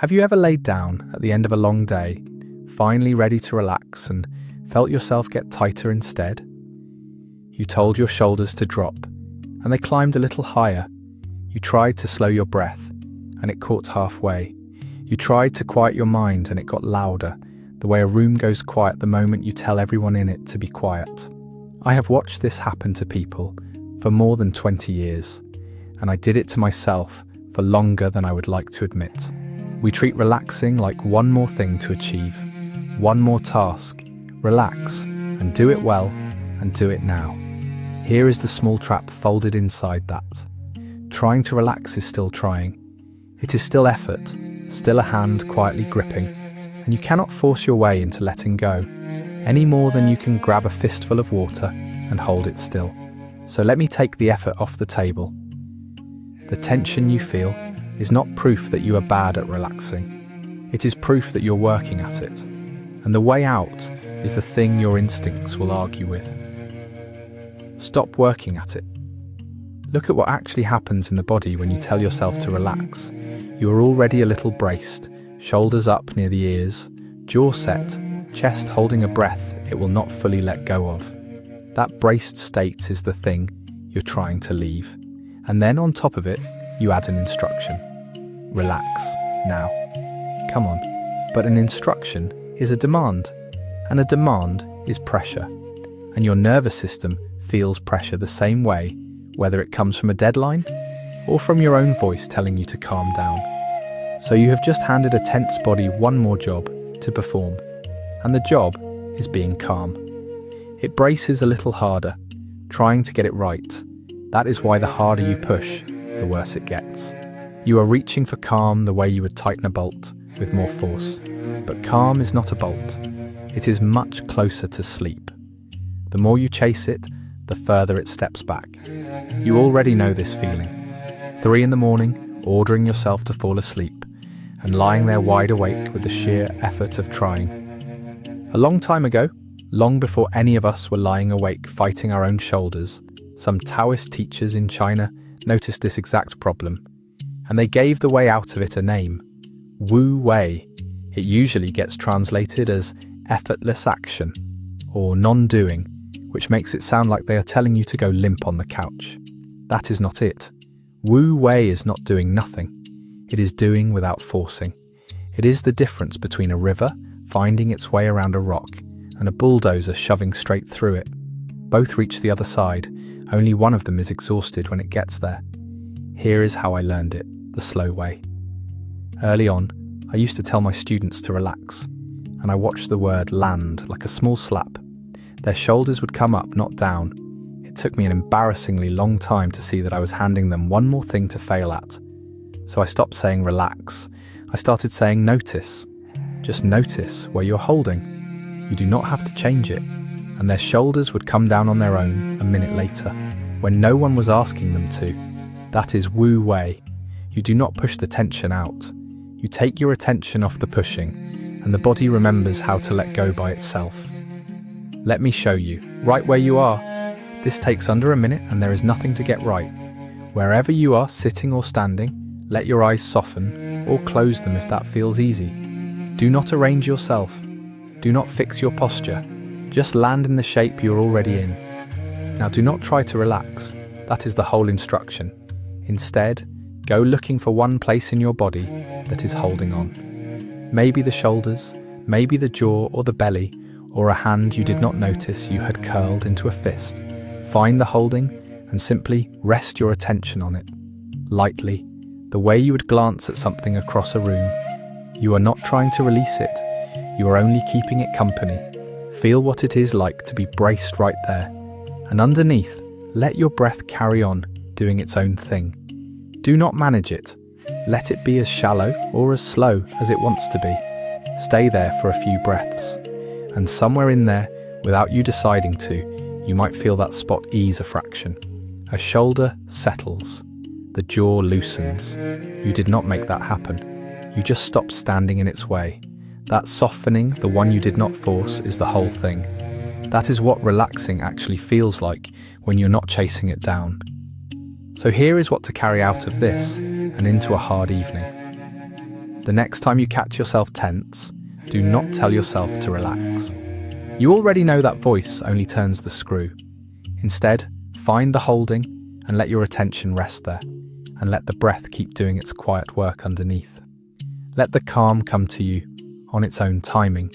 Have you ever laid down at the end of a long day, finally ready to relax, and felt yourself get tighter instead? You told your shoulders to drop, and they climbed a little higher. You tried to slow your breath, and it caught halfway. You tried to quiet your mind, and it got louder, the way a room goes quiet the moment you tell everyone in it to be quiet. I have watched this happen to people for more than 20 years, and I did it to myself for longer than I would like to admit. We treat relaxing like one more thing to achieve, one more task. Relax, and do it well, and do it now. Here is the small trap folded inside that. Trying to relax is still trying. It is still effort, still a hand quietly gripping, and you cannot force your way into letting go, any more than you can grab a fistful of water and hold it still. So let me take the effort off the table. The tension you feel is not proof that you are bad at relaxing. It is proof that you're working at it. And the way out is the thing your instincts will argue with. Stop working at it. Look at what actually happens in the body when you tell yourself to relax. You are already a little braced, shoulders up near the ears, jaw set, chest holding a breath it will not fully let go of. That braced state is the thing you're trying to leave. And then on top of it, you add an instruction. Relax, now. Come on. But an instruction is a demand, and a demand is pressure. And your nervous system feels pressure the same way, whether it comes from a deadline or from your own voice telling you to calm down. So you have just handed a tense body one more job to perform, and the job is being calm. It braces a little harder, trying to get it right. That is why the harder you push, the worse it gets. You are reaching for calm the way you would tighten a bolt with more force. But calm is not a bolt. It is much closer to sleep. The more you chase it, the further it steps back. You already know this feeling. 3 a.m, ordering yourself to fall asleep, and lying there wide awake with the sheer effort of trying. A long time ago, long before any of us were lying awake fighting our own shoulders, some Taoist teachers in China noticed this exact problem, and they gave the way out of it a name: Wu Wei. It usually gets translated as effortless action, or non-doing, which makes it sound like they are telling you to go limp on the couch. That is not it. Wu Wei is not doing nothing. It is doing without forcing. It is the difference between a river finding its way around a rock and a bulldozer shoving straight through it. Both reach the other side, only one of them is exhausted when it gets there. Here is how I learned it, the slow way. Early on, I used to tell my students to relax, and I watched the word land like a small slap. Their shoulders would come up, not down. It took me an embarrassingly long time to see that I was handing them one more thing to fail at. So I stopped saying relax. I started saying notice. Just notice where you're holding. You do not have to change it. And their shoulders would come down on their own a minute later, when no one was asking them to. That is Wu Wei. You do not push the tension out. You take your attention off the pushing, and the body remembers how to let go by itself. Let me show you, right where you are. This takes under a minute and there is nothing to get right. Wherever you are, sitting or standing, let your eyes soften, or close them if that feels easy. Do not arrange yourself. Do not fix your posture. Just land in the shape you're already in. Now do not try to relax. That is the whole instruction. Instead, go looking for one place in your body that is holding on. Maybe the shoulders, maybe the jaw or the belly, or a hand you did not notice you had curled into a fist. Find the holding and simply rest your attention on it. Lightly, the way you would glance at something across a room. You are not trying to release it. You are only keeping it company. Feel what it is like to be braced right there. And underneath, let your breath carry on, doing its own thing. Do not manage it. Let it be as shallow or as slow as it wants to be. Stay there for a few breaths. And somewhere in there, without you deciding to, you might feel that spot ease a fraction. A shoulder settles. The jaw loosens. You did not make that happen. You just stopped standing in its way. That softening, the one you did not force, is the whole thing. That is what relaxing actually feels like when you're not chasing it down. So here is what to carry out of this and into a hard evening. The next time you catch yourself tense, do not tell yourself to relax. You already know that voice only turns the screw. Instead, find the holding and let your attention rest there, and let the breath keep doing its quiet work underneath. Let the calm come to you on its own timing,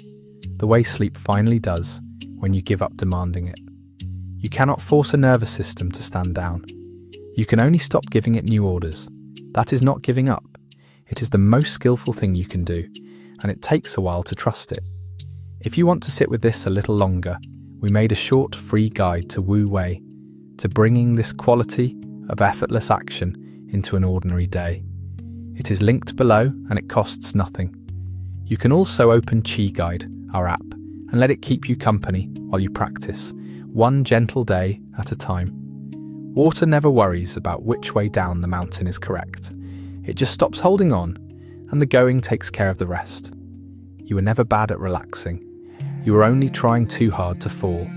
the way sleep finally does when you give up demanding it. You cannot force a nervous system to stand down. You can only stop giving it new orders. That is not giving up. It is the most skillful thing you can do, and it takes a while to trust it. If you want to sit with this a little longer, we made a short free guide to Wu Wei, to bringing this quality of effortless action into an ordinary day. It is linked below and it costs nothing. You can also open Qi Guide, our app, and let it keep you company while you practice, one gentle day at a time. Water never worries about which way down the mountain is correct. It just stops holding on, and the going takes care of the rest. You were never bad at relaxing. You were only trying too hard to fall.